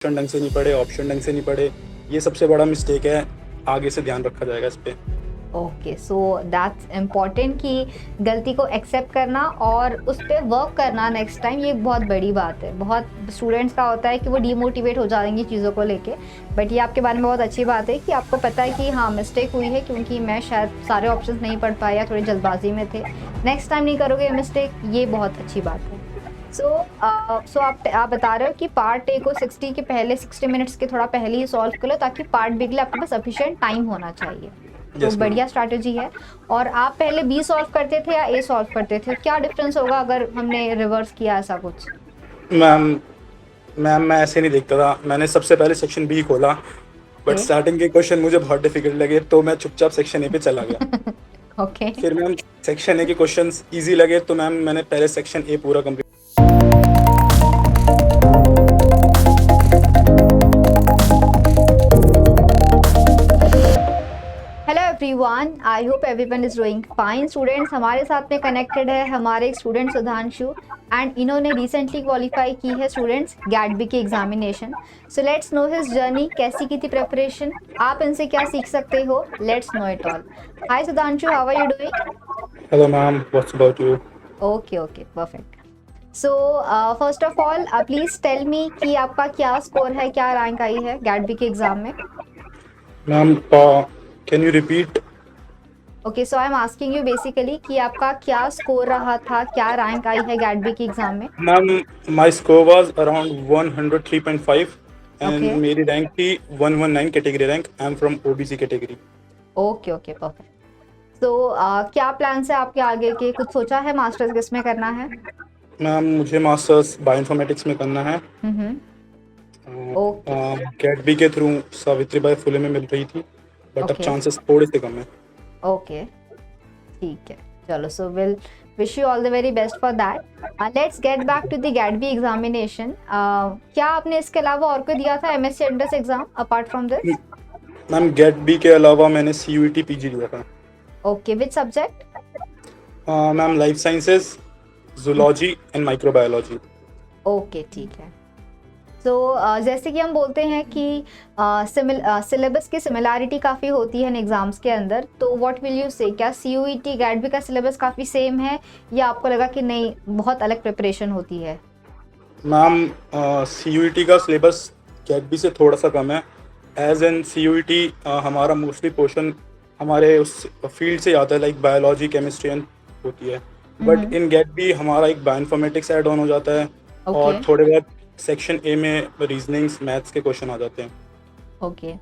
ढंग से नहीं पढ़े, ऑप्शन ढंग से नहीं पढ़े, ये सबसे बड़ा मिस्टेक है। आगे से ध्यान रखा जाएगा इस पे। ओके, सो दैट्स इम्पॉर्टेंट कि गलती को एक्सेप्ट करना और उस पे वर्क करना नेक्स्ट टाइम, ये बहुत बड़ी बात है। बहुत स्टूडेंट्स का होता है कि वो डीमोटिवेट हो जाएंगे चीज़ों को लेके, बट ये आपके बारे में बहुत अच्छी बात है कि आपको पता है कि हाँ मिस्टेक हुई है क्योंकि मैं शायद सारे ऑप्शंस नहीं पढ़ पाया, थोड़ी जल्दबाजी में थे। नेक्स्ट टाइम नहीं करोगे ये मिस्टेक, ये बहुत अच्छी बात है। सो आप बता रहे हो कि पार्ट ए को 60 के पहले 60 मिनट्स के थोड़ा पहले ही सॉल्व कर लो ताकि पार्ट बी के लिए आपके पास सफिशिएंट टाइम होना चाहिए। तो यस मैम। बढ़िया स्ट्रैटेजी है। और आप पहले बी सॉल्व करते थे या ए सॉल्व करते थे? क्या डिफरेंस होगा अगर हमने रिवर्स किया ऐसा कुछ? मैम मैम मैं ऐसे नहीं देखता था। मैंने सबसे पहले सेक्शन बी खोला, बट ओके। स्टार्टिंग के क्वेश्चन मुझे बहुत डिफिकल्ट लगे, तो मैं चुपचाप सेक्शन ए पे चला गया। ओके। फिर मैम सेक्शन ए के क्वेश्चंस इजी लगे, तो मैम मैंने पहले सेक्शन ए पूरा complete. Hello everyone, I hope everyone is doing fine. Students, हमारे साथ में कनेक्टेड है हमारे एक स्टूडेंट सुधांशु, एंड इन्होंने रिसेंटली क्वालिफाई की है स्टूडेंट्स गैट बी की examination. So let's know his journey, कैसी की थी प्रिपरेशन, आप इनसे क्या सीख सकते हो, let's know it all. Hi Sudhanshu, how are you doing? Hello ma'am, what's about you? Okay okay, perfect. So first of all please tell me कि आपका क्या स्कोर है, क्या रैंक आई है गैट बी के एग्जाम में? Ma'am can you repeat? Okay, so I am asking you basically कि आपका क्या स्कोर रहा था, क्या रैंक आई है गैट बी की एग्जाम में? Ma'am my score was around 103.5 okay and मेरी रैंक थी 119 category rank. I am from OBC category. Okay okay, perfect. So क्या प्लान्स है आपके आगे के, कुछ सोचा है मास्टर्स किस में करना है? मैम मुझे मास्टर्स बायोइन्फॉर्मेटिक्स में करना है। ओके कैट बी के थ्रू सावित्रीबाई फुले में मिल रही थी, बट अब ओके चांसेस थोड़े से कम है। ओके, ठीक है। चलो, so will wish you all the very best for that. Let's get back to the GAT B examination. क्या आपने इसके अलावा और कोई दिया था MSc entrance exam apart from this? Ma'am GAT B के अलावा मैंने सीयूईटी पीजी दिया था। Okay, which subject? Ma'am life sciences, zoology and microbiology. Okay, ठीक है। सो जैसे कि हम बोलते हैं कि सिलेबस की सिमिलैरिटी काफ़ी होती है इन एग्ज़ाम्स के अंदर, तो व्हाट विल यू से, क्या सीयूईटी गैट बी का सिलेबस काफ़ी सेम है या आपको लगा कि नहीं बहुत अलग प्रिपरेशन होती है? मैम सीयूईटी का सिलेबस गेट बी से थोड़ा सा कम है। एज एन सीयूईटी हमारा मोस्टली पोर्शन हमारे उस फील्ड से आता है, लाइक बायोलॉजी, केमिस्ट्री एंड होती है। बट इन गेट बी हमारा एक बायोइन्फॉर्मेटिक्स ऐड ऑन हो जाता है, ओके और थोड़े बहुत सेक्शन ए में रीजनिंग्स, मैथ्स के क्वेश्चन आ जाते हैं। ओके।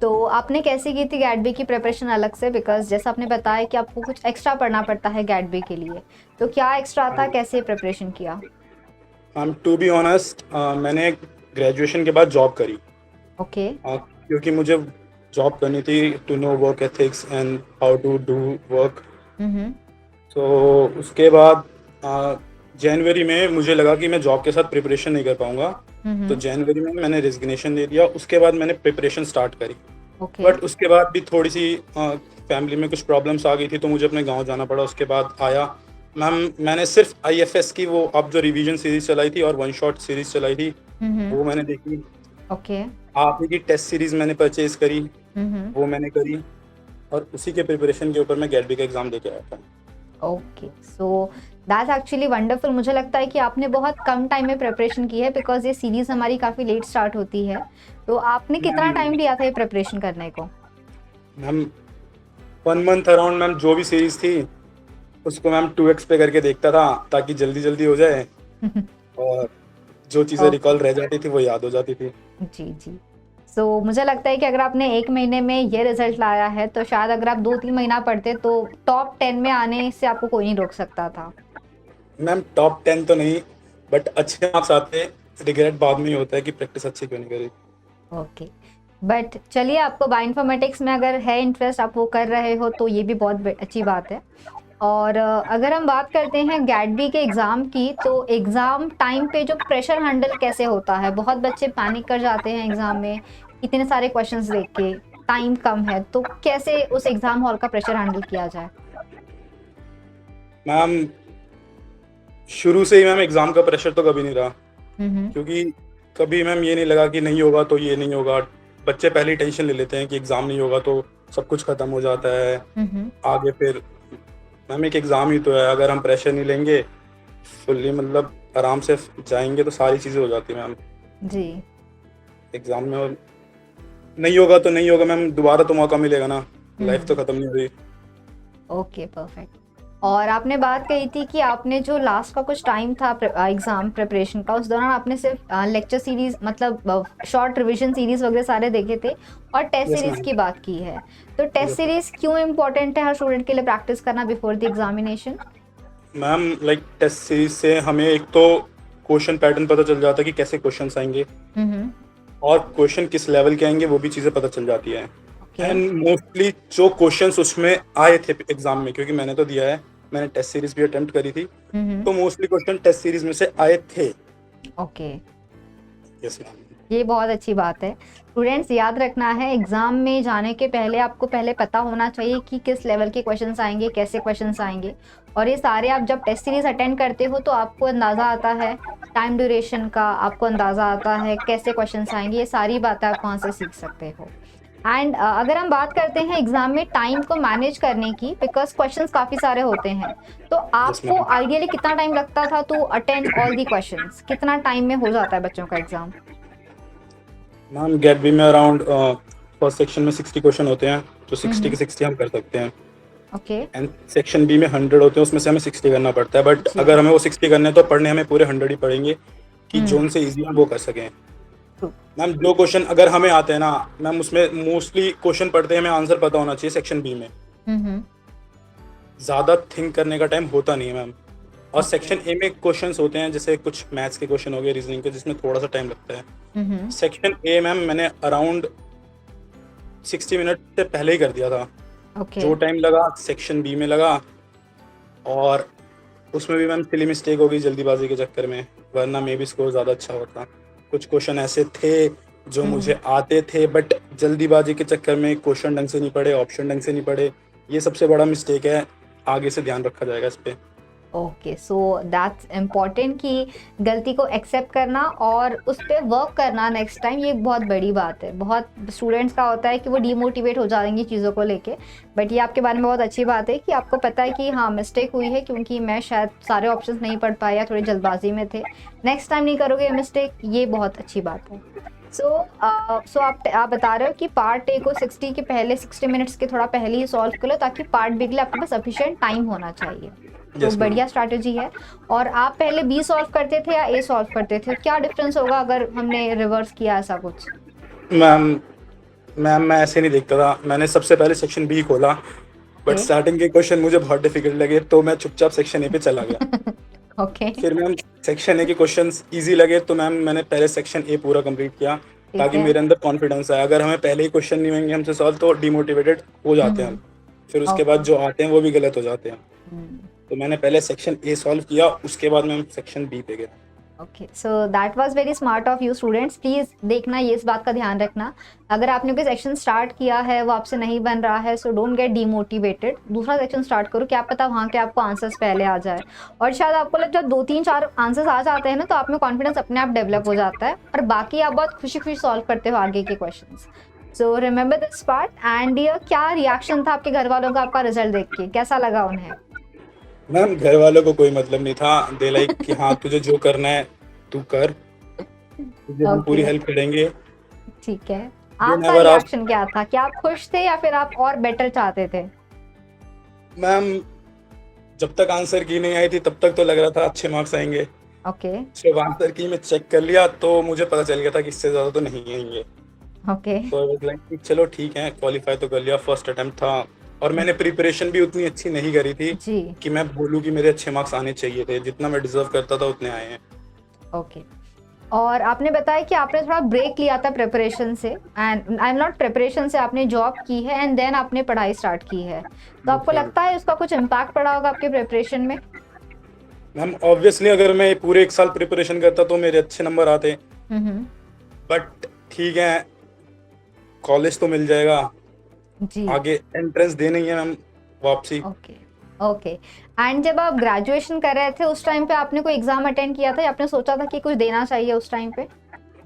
तो आपने कैसे की थी गैट बी की प्रिपरेशन अलग से, बिकॉज जैसा आपने बताया कि आपको कुछ एक्स्ट्रा पढ़ना पड़ता है गैट बी के लिए, तो क्या एक्स्ट्रा था, कैसे प्रिपरेशन किया? मैम टू बी ऑनेस्ट मैंने ग्रेजुएशन के बाद जॉब करी, ओके क्योंकि मुझे जॉब करनी थी to know work ethics and how to do work. Hmm तो उसके बाद जनवरी में मुझे लगा कि मैं जॉब के साथ प्रिपरेशन नहीं कर पाऊंगा, तो हम्म। जनवरी में मैंने रेजिग्नेशन दे दिया। उसके बाद मैंने प्रिपरेशन स्टार्ट करी, ओके बट उसके बाद भी थोड़ी सी फैमिली में कुछ प्रॉब्लम्स आ गई थी, तो मुझे अपने गांव जाना पड़ा। उसके बाद आया मैम, मैंने सिर्फ आईएफएस की वो अब जो रिवीजन सीरीज चलाई थी और वन शॉट सीरीज चलाई थी, वो मैंने देखी। ओके आप ही की टेस्ट सीरीज मैंने परचेज करी, हम्म। वो मैंने करी, और उसी के प्रिपरेशन के ऊपर मैं गेट बी का एग्ज़ाम देके आया था। Okay, so that's actually wonderful. मुझे लगता है कि आपने बहुत कम टाइम में प्रिपरेशन की है, बिकॉज ये सीरीज हमारी काफ़ी लेट स्टार्ट होती है। तो आपने कितना टाइम लिया था ये प्रिपरेशन करने को? Ma'am 1 month around. मैम जो भी सीरीज थी उसको मैम 2x पे करके देखता था, ताकि जल्दी जल्दी हो जाए, और जो चीज़ें ओके, रिकॉल रह जाती थी वो याद हो जाती थी। जी जी। सो मुझे लगता है कि अगर आपने 1 महीने में ये रिजल्ट लाया है, तो शायद अगर आप 2-3 महीना पढ़ते तो टॉप 10 में आने से आपको कोई नहीं रोक सकता था। मैम टॉप 10 तो नहीं, बट अच्छे मार्क्स आते। रिग्रेट बाद में ही होता है कि प्रैक्टिस अच्छी क्यों नहीं करी। ओके, बट चलिए, आपको बायोइन्फॉर्मेटिक्स में अगर है इंटरेस्ट, आप वो कर रहे हो, तो ये भी बहुत अच्छी बात है। और अगर हम बात करते हैं गैट बी के एग्ज़ाम की, तो एग्ज़ाम टाइम पे जो प्रेशर हैंडल कैसे होता है? बहुत बच्चे पैनिक कर जाते हैं एग्ज़ाम में, इतने सारे क्वेश्चंस देख के, टाइम कम है, तो कैसे उस एग्ज़ाम हॉल का प्रेशर हैंडल किया जाए? मैम शुरू से ही मैम एग्ज़ाम का प्रेशर तो कभी नहीं रहा, हम्म क्योंकि कभी मैम ये नहीं लगा कि नहीं होगा तो ये नहीं होगा। बच्चे पहले ही टेंशन ले लेते हैं कि एग्ज़ाम नहीं होगा तो सब कुछ ख़त्म हो जाता है, हम्म। आगे फिर मैम एक एग्ज़ाम ही तो है, अगर हम प्रेशर नहीं लेंगे, फुल्ली मतलब आराम से जाएँगे तो सारी चीज़ें हो जाती हैं मैम। जी। एग्ज़ाम में और नहीं होगा तो नहीं होगा मैम, दोबारा तो मौका मिलेगा ना, लाइफ़ तो हम्म। ख़त्म नहीं हुई। Okay, perfect. और आपने बात कही थी कि आपने जो लास्ट का कुछ टाइम था एग्जाम प्रिपरेशन का, उस दौरान आपने सिर्फ लेक्चर सीरीज मतलब शॉर्ट रिवीजन सीरीज वगैरह सारे देखे थे और टेस्ट यस सीरीज मैम। की बात की है। तो टेस्ट यस मैम। सीरीज क्यों इम्पोर्टेंट है हर स्टूडेंट के लिए प्रैक्टिस करना before the examination? Ma'am like test series से हमें एक तो क्वेश्चन पैटर्न पता चल जाता है कि कैसे क्वेश्चंस आएंगे, हम्म। और क्वेश्चन किस लेवल के आएंगे वो भी चीज़ें पता चल जाती है। ओके। एंड मोस्टली जो क्वेश्चंस उसमें आए थे एग्जाम में, क्योंकि मैंने तो दिया है, मैंने टेस्ट सीरीज भी अटेम्प्ट करी थी, हम्म। तो मोस्टली क्वेश्चन टेस्ट सीरीज में से आए थे। Okay, yes ma'am. ये बहुत अच्छी बात है। स्टूडेंट्स, याद रखना है एग्जाम में जाने के पहले आपको पहले पता होना चाहिए कि किस लेवल के क्वेश्चंस आएंगे, कैसे क्वेश्चंस आएंगे। और ये सारे आप जब टेस्ट सीरीज अटेंड करते हो तो आपको अंदाज़ा आता है टाइम ड्यूरेशन का, आपको अंदाज़ा आता है कैसे क्वेश्चंस आएंगे, ये सारी बातें आप वहाँ से सीख सकते हो। एंड अगर हम बात करते हैं एग्जाम में टाइम को मैनेज करने की, बिकॉज क्वेश्चंस काफ़ी सारे होते हैं, तो यस आपको मैम। आइडियली कितना टाइम लगता था to attend all the questions? कितना टाइम में हो जाता है बच्चों का एग्जाम? मैम गेट बी में अराउंड फर्स्ट सेक्शन में 60 क्वेश्चन होते हैं, तो 60 के हम्म। 60 हम कर सकते हैं। ओके। एंड सेक्शन बी में 100 होते हैं, उसमें से हमें 60 करना पड़ता है, बट जी। अगर हमें वो 60 करने हैं तो पढ़ने हमें पूरे 100 ही पड़ेंगे कि हम्म। जोन से इजी हम वो कर सकें। ट्रू। मैम जो क्वेश्चन अगर हमें आते हैं ना मैम, उसमें मोस्टली क्वेश्चन पढ़ते हैं हमें आंसर पता होना चाहिए सेक्शन बी में, हम्म। ज़्यादा थिंक करने का टाइम होता नहीं है मैम। और ओके। सेक्शन ए में क्वेश्चंस होते हैं जैसे कुछ मैथ्स के क्वेश्चन हो गए, रीजनिंग के, जिसमें थोड़ा सा टाइम लगता है। हम्म। सेक्शन ए मैम मैंने अराउंड 60 मिनट से पहले ही कर दिया था। ओके। जो टाइम लगा सेक्शन बी में लगा, और उसमें भी मैम सिली मिस्टेक हो गई जल्दीबाजी के चक्कर में, वरना मे भी स्कोर ज़्यादा अच्छा होता। कुछ क्वेश्चन ऐसे थे जो हम्म। मुझे आते थे, बट जल्दीबाजी के चक्कर में क्वेश्चन ढंग से नहीं पढ़े, ऑप्शन ढंग से नहीं पढ़े, ये सबसे बड़ा मिस्टेक है। आगे से ध्यान रखा जाएगा इस पे। ओके, सो दैट्स इम्पॉर्टेंट कि गलती को एक्सेप्ट करना और उस पर वर्क करना नेक्स्ट टाइम, ये बहुत बड़ी बात है। बहुत स्टूडेंट्स का होता है कि वो डीमोटिवेट हो जाएंगे चीज़ों को लेके, बट ये आपके बारे में बहुत अच्छी बात है कि आपको पता है कि हाँ मिस्टेक हुई है क्योंकि मैं शायद सारे ऑप्शंस नहीं पढ़ पाया, थोड़ी जल्दबाजी में थे, नेक्स्ट टाइम नहीं करोगे ये मिस्टेक, ये बहुत अच्छी बात है। सो आप बता रहे हो कि पार्ट ए को 60 के पहले 60 मिनट्स के थोड़ा पहले ही सॉल्व कर लो ताकि पार्ट बी के लिए आपके पास सफिशिएंट टाइम होना चाहिए। तो यस मैम। बढ़िया स्ट्रैटेजी है। और आप पहले बी सॉल्व करते थे या ए सॉल्व करते थे? क्या डिफरेंस होगा अगर हमने रिवर्स किया ऐसा कुछ? मैम मैम मैं ऐसे नहीं देखता था, मैंने सबसे पहले सेक्शन बी खोला, बट ओके। स्टार्टिंग के क्वेश्चन मुझे बहुत डिफिकल्ट लगे तो मैं चुपचाप सेक्शन ए पे चला गया। ओके। फिर मैम सेक्शन ए के क्वेश्चंस इजी लगे तो मैम मैंने पहले सेक्शन ए पूरा कंप्लीट किया, ठीक ताकि है। मेरे अंदर कॉन्फिडेंस आए। अगर हमें पहले ही क्वेश्चन नहीं होंगे हमसे सॉल्व तो डिमोटिवेटेड हो जाते हैं हम, फिर उसके ओके। बाद जो आते हैं वो भी गलत हो जाते हैं। हम्म। तो मैंने पहले सेक्शन ए सॉल्व किया, उसके बाद मैं सेक्शन बी पे गया। Okay, so that was very smart of you. Students please देखना, ये इस बात का ध्यान रखना, अगर आपने कोई सेक्शन स्टार्ट किया है वो आपसे नहीं बन रहा है, सो डोंट गेट डीमोटिवेटेड, दूसरा सेक्शन स्टार्ट करो, क्या पता वहाँ के आपको आंसर्स पहले आ जाए। और शायद आपको जब 2 3 4 आंसर्स आ जाते हैं ना तो आप में कॉन्फिडेंस अपने आप डेवलप हो जाता है और बाकी आप बहुत खुशी खुशी सॉल्व करते हो आगे के question. So remember this part. And क्या रिएक्शन था आपके घर वालों का आपका रिजल्ट देख के, कैसा लगा उन्हें? मैम घर वालों को कोई मतलब नहीं था, दे लाइक कि हाँ तुझे जो करना है तू कर, तुझे हम पूरी ओके, हेल्प करेंगे। ठीक है। दे आपका नेवर आस्क। रिएक्शन क्या था? क्या आप खुश थे या फिर आप और बेटर चाहते थे? मैम जब तक आंसर की नहीं आई थी तब तक तो लग रहा था अच्छे मार्क्स आएंगे। ओके। जब आंसर की मैं चेक कर लिया तो मुझे पता चल गया था कि इससे ज़्यादा तो नहीं आएंगे। ओके। तो आई वाज लाइक कि चलो ठीक है, क्वालिफाई तो कर लिया, फर्स्ट अटेम्प्ट था, और मैंने प्रिपरेशन भी उतनी अच्छी नहीं करी थी जी। कि मैं बोलूँ कि मेरे अच्छे मार्क्स आने चाहिए थे। जितना मैं डिजर्व करता था उतने आए हैं। ओके। और आपने बताया कि आपने थोड़ा ब्रेक लिया था प्रिपरेशन से, and I am not preparation से, आपने जॉब की है एंड देन आपने पढ़ाई स्टार्ट की है, तो आपको लगता है उसका कुछ इम्पैक्ट पड़ा होगा आपके प्रिपरेशन में? मैम ऑब्वियसली अगर मैं पूरे एक साल प्रिपरेशन करता तो मेरे अच्छे नंबर आते, हम्म। बट ठीक है, कॉलेज तो मिल जाएगा, जी। आगे एंट्रेंस देनी है मैम, वापसी। ओके। ओके। एंड जब आप ग्रेजुएशन कर रहे थे उस टाइम पे आपने कोई एग्जाम अटेंड किया था या आपने सोचा था कि कुछ देना चाहिए उस टाइम पे?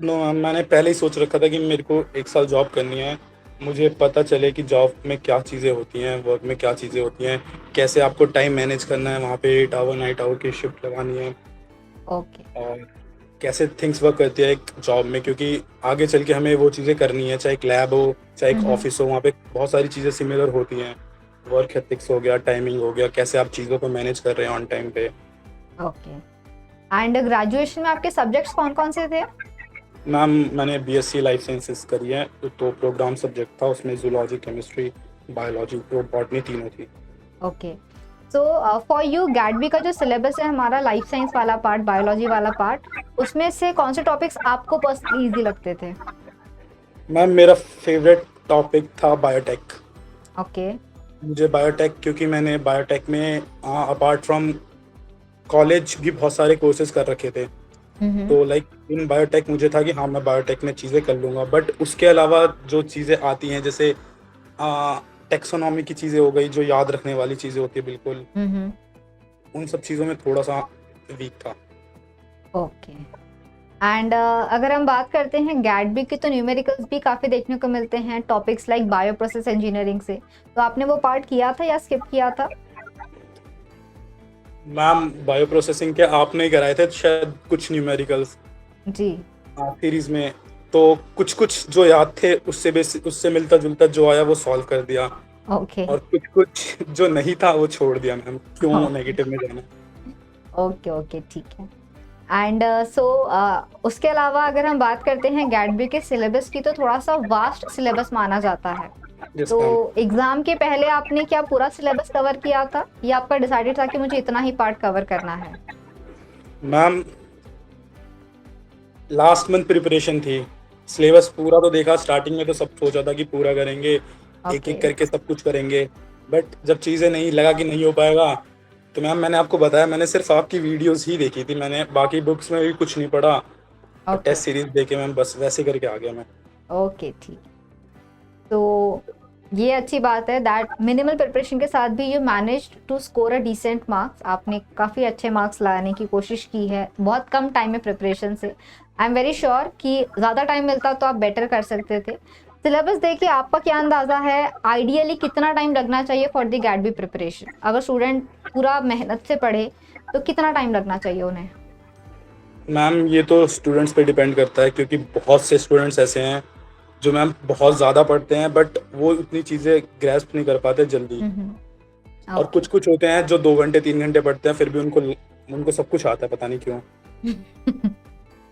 नो मैम, मैंने पहले ही सोच रखा था कि मेरे को 1 साल जॉब करनी है। मुझे पता चले कि जॉब में क्या चीज़ें होती हैं, वर्क में क्या चीज़ें होती हैं, कैसे आपको टाइम मैनेज करना है, वहाँ पे 8 आवर, नाइट आवर की शिफ्ट लगानी है ओके। और कैसे थिंग्स वर्क करती है एक जॉब में, क्योंकि आगे चल के हमें वो चीज़ें करनी है, चाहे एक लैब हो, चाहे एक हम्म। ऑफिस हो, वहाँ पे बहुत सारी चीज़ें सिमिलर होती हैं। वर्क एथिक्स हो गया, टाइमिंग हो गया, कैसे आप चीज़ों को मैनेज कर रहे हैं ऑन टाइम पे। ओके। एंड ग्रेजुएशन में आपके सब्जेक्ट्स कौन कौन से थे? मैम मैंने बीएससी लाइफ साइंसेस करी है, तो प्रोग्राम सब्जेक्ट था उसमें जूलॉजी, केमिस्ट्री, बायोलॉजी, तो बॉटनी तीनों थी। ओके। सो फॉर यू गैडबी का जो सिलेबस है हमारा, लाइफ साइंस वाला पार्ट, बायोलॉजी वाला पार्ट, उसमें से कौन से टॉपिक्स आपको पर्सनली इजी लगते थे? मैम मेरा फेवरेट टॉपिक था बायोटेक। ओके। मुझे बायोटेक, क्योंकि मैंने बायोटेक में अपार्ट फ्रॉम कॉलेज भी बहुत सारे कोर्सेज कर रखे थे। हम्म। तो लाइक इन बायोटेक मुझे था कि हाँ मैं बायोटेक में चीज़ें कर लूँगा, बट उसके अलावा जो चीज़ें आती हैं जैसे टेक्सोनॉमी की चीज़ें हो गई, जो याद रखने वाली चीज़ें होती है बिल्कुल, हम्म। उन सब चीज़ों में थोड़ा सा वीक था। ओके। एंड अगर हम बात करते हैं गैडबी की, तो न्यूमेरिकल्स भी काफ़ी देखने को मिलते हैं topics like bio process engineering से, तो आपने वो पार्ट किया था या स्किप किया था? मैम बायो प्रोसेसिंग के आपने ही कराए थे शायद कुछ न्यूमेरिकल्स जी। सीरीज में, तो कुछ कुछ जो याद थे उससे मिलता जुलता जो आया वो सॉल्व कर दिया, ओके। और कुछ कुछ जो नहीं था वो छोड़ दिया मैम, क्यों नेगेटिव में जाना। ओके ओके, ठीक है। एंड सो उसके अलावा अगर हम बात करते हैं गैडबी के सिलेबस की, तो थोड़ा सा वास्ट सिलेबस माना जाता है। यस तो मैम। एग्जाम के पहले आपने क्या पूरा सिलेबस कवर किया था, या आपका डिसाइडेड था कि मुझे इतना ही पार्ट कवर करना है? मैम लास्ट मंथ प्रिपरेशन थी, सिलेबस पूरा तो देखा, स्टार्टिंग में तो सब सोचा था कि पूरा करेंगे, एक ओके। एक करके सब कुछ करेंगे, बट जब चीज़ें नहीं लगा कि नहीं हो पाएगा, तो मैम मैंने आपको बताया मैंने सिर्फ आपकी वीडियोस ही देखी थी, मैंने बाकी बुक्स में भी कुछ नहीं पढ़ा, और ओके। टेस्ट सीरीज देखे मैम, बस वैसे करके आ गया मैं। ओके, ठीक। तो ये अच्छी बात है दैट मिनिमल प्रिपरेशन के साथ भी you manage to score a decent marks. आपने काफ़ी अच्छे मार्क्स लाने की कोशिश की है बहुत कम टाइम में प्रिपरेशन से। आई एम वेरी श्योर कि ज़्यादा टाइम मिलता तो आप बेटर कर सकते थे। सिलेबस देखिए, आपका क्या अंदाज़ा है आइडियली कितना टाइम लगना चाहिए फॉर द गैडबी प्रिपरेशन? अगर स्टूडेंट पूरा मेहनत से पढ़े तो कितना टाइम लगना चाहिए उन्हें? मैम ये तो स्टूडेंट्स पे डिपेंड करता है, क्योंकि बहुत से स्टूडेंट्स ऐसे हैं जो मैम बहुत ज़्यादा पढ़ते हैं, बट वो उतनी चीज़ें ग्रैस्प नहीं कर पाते जल्दी, और ओके। कुछ कुछ होते हैं जो 2 घंटे 3 घंटे पढ़ते हैं, फिर भी उनको उनको सब कुछ आता है, पता नहीं क्यों।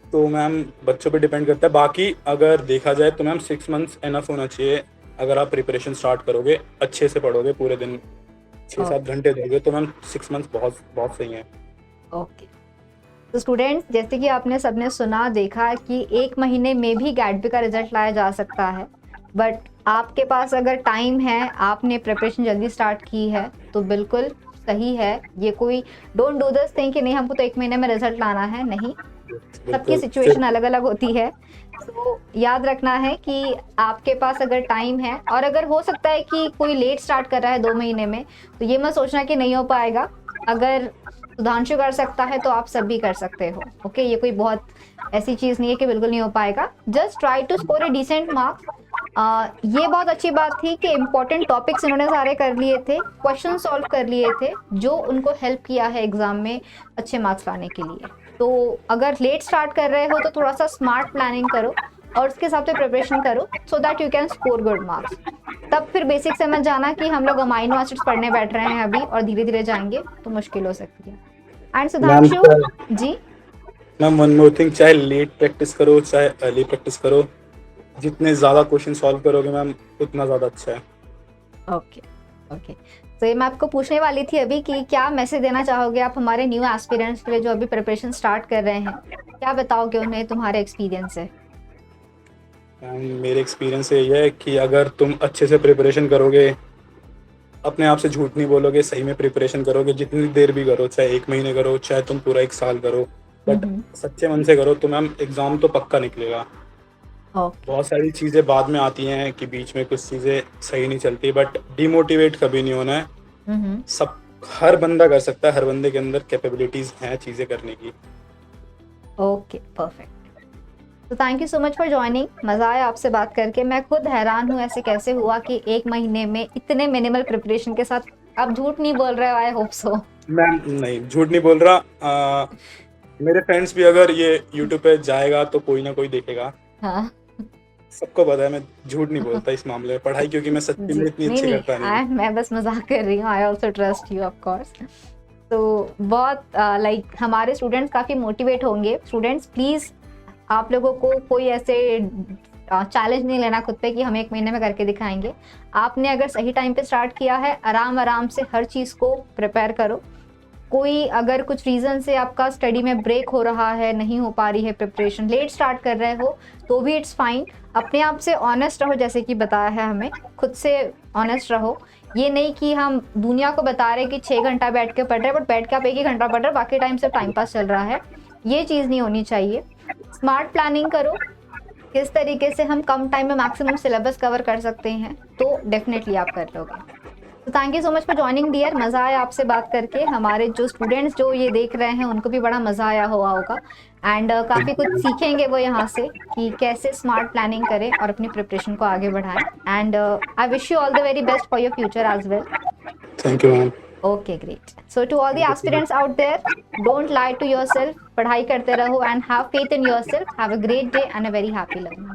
तो मैम बच्चों पे डिपेंड करता है, बाकी अगर देखा जाए तो मैम 6 मंथ्स एनफ होना चाहिए। अगर आप प्रिपरेशन स्टार्ट करोगे, अच्छे से पढ़ोगे, पूरे दिन 6-7 घंटे दोगे, तो मैम 6 मंथ्स बहुत बहुत सही है। ओके। तो स्टूडेंट्स, जैसे कि आपने सबने सुना देखा कि 1 महीने में भी गैडबी का रिजल्ट लाया जा सकता है, बट आपके पास अगर टाइम है, आपने प्रिपरेशन जल्दी स्टार्ट की है, तो बिल्कुल सही है। ये कोई डोंट डू दिस थिंग कि नहीं हमको तो 1 महीने में रिजल्ट लाना है, नहीं। सबकी बिल्कुल सिचुएशन अलग अलग होती है। तो याद रखना है कि आपके पास अगर टाइम है, और अगर हो सकता है कि कोई लेट स्टार्ट कर रहा है 2 महीने में, तो ये मत सोचना कि नहीं हो पाएगा। अगर सुधांशु कर सकता है तो आप सब भी कर सकते हो। ओके, ये कोई बहुत ऐसी चीज नहीं है कि बिल्कुल नहीं हो पाएगा। Just try to score a decent marks. ये बहुत अच्छी बात थी कि इंपॉर्टेंट टॉपिक्स इन्होंने सारे कर लिए थे, क्वेश्चन सॉल्व कर लिए थे, जो उनको हेल्प किया है एग्जाम में अच्छे मार्क्स लाने के लिए। तो अगर लेट स्टार्ट कर रहे हो तो थोड़ा सा स्मार्ट प्लानिंग करो और उसके हिसाब से प्रिपरेशन करो, so that you can score good marks. तब फिर बेसिक से मत जाना कि हम लोग अमाइनो एसिड्स पढ़ने बैठ रहे हैं अभी और धीरे धीरे जाएंगे तो मुश्किल हो सकती है। And ma'am. Sudhanshu ji. Ma'am one more thing, चाहे लेट प्रैक्टिस करो चाहे अर्ली प्रैक्टिस करो, जितने ज़्यादा क्वेश्चन सॉल्व करोगे मैम उतना ज़्यादा अच्छा है। Okay okay. तो ये मैं आपको पूछने वाली थी अभी कि क्या मैसेज देना चाहोगे आप हमारे न्यू एस्पिरेंट्स के लिए जो अभी प्रिपरेशन स्टार्ट कर रहे हैं? क्या बताओगे उन्हें, तुम्हारे एक्सपीरियंस से? मैम मेरे एक्सपीरियंस से ये है कि अगर तुम अच्छे से प्रिपरेशन करोगे, अपने आप से झूठ नहीं बोलोगे, सही में प्रिपरेशन करोगे, जितनी देर भी करो, चाहे 1 महीने करो, चाहे तुम पूरा 1 साल करो, बट सच्चे मन से करो, तो मैम एग्ज़ाम तो पक्का निकलेगा। ओके। बहुत सारी चीज़ें बाद में आती हैं कि बीच में कुछ चीज़ें सही नहीं चलती, बट डिमोटिवेट कभी नहीं होना है। सब हर बंदा कर सकता है, हर बंदे के अंदर कैपेबिलिटीज़ हैं चीज़ें करने की। Okay, perfect. तो thank you so much for joining, मज़ा आया आपसे बात करके। मैं खुद हैरान हूँ ऐसे कैसे हुआ कि 1 महीने में इतने मिनिमल प्रिपरेशन के साथ। आप झूठ नहीं बोल रहे हो, आई होप सो। मैम नहीं, झूठ नहीं बोल रहा। मेरे फ्रेंड्स भी अगर ये यूट्यूब पे जाएगा तो कोई ना कोई देखेगा। हाँ। सबको पता है मैं झूठ नहीं बोलता इस मामले में, पढ़ाई क्योंकि मैं सच्ची जी, में इतनी नहीं, अच्छी नहीं, करता नहीं हूँ। मैं बस मज़ाक कर रही हूँ, I also trust you of course. तो बहुत लाइक हमारे स्टूडेंट्स काफ़ी मोटिवेट होंगे। स्टूडेंट्स प्लीज़, आप लोगों को कोई ऐसे चैलेंज नहीं लेना खुद पे कि हम 1 महीने में करके दिखाएंगे। आपने अगर सही टाइम पे स्टार्ट किया है, आराम-आराम से हर चीज़ को प्रिपेयर करो। कोई अगर कुछ रीज़न से आपका स्टडी में ब्रेक हो रहा है, नहीं हो पा रही है प्रिपरेशन, लेट स्टार्ट कर रहे हो, तो भी इट्स फाइन। अपने आप से ऑनेस्ट रहो, जैसे कि बताया है हमें, खुद से ऑनेस्ट रहो। ये नहीं कि हम दुनिया को बता रहे हैं कि 6 घंटा बैठ के पढ़ रहे हैं, बट बैठ के आप 1 ही घंटा पढ़ रहे हो, बाकी टाइम सिर्फ टाइम पास चल रहा है। ये चीज़ नहीं होनी चाहिए। स्मार्ट प्लानिंग करो, किस तरीके से हम कम टाइम में मैक्सिमम सिलेबस कवर कर सकते हैं, तो डेफिनेटली आप कर लोगे। तो thank you so much for joining dear, मज़ा आया आपसे बात करके। हमारे जो स्टूडेंट्स जो ये देख रहे हैं उनको भी बड़ा मज़ा आया हुआ होगा, एंड काफ़ी कुछ सीखेंगे वो यहाँ से कि कैसे स्मार्ट प्लानिंग करें और अपनी प्रिपरेशन को आगे बढ़ाएं। And I wish you all the very best for your future as well. Thank you ma'am. Okay, great. So to all the aspirants out there, don't lie to yourself, पढ़ाई करते रहो and have faith in yourself. Have a great day and a very happy learning.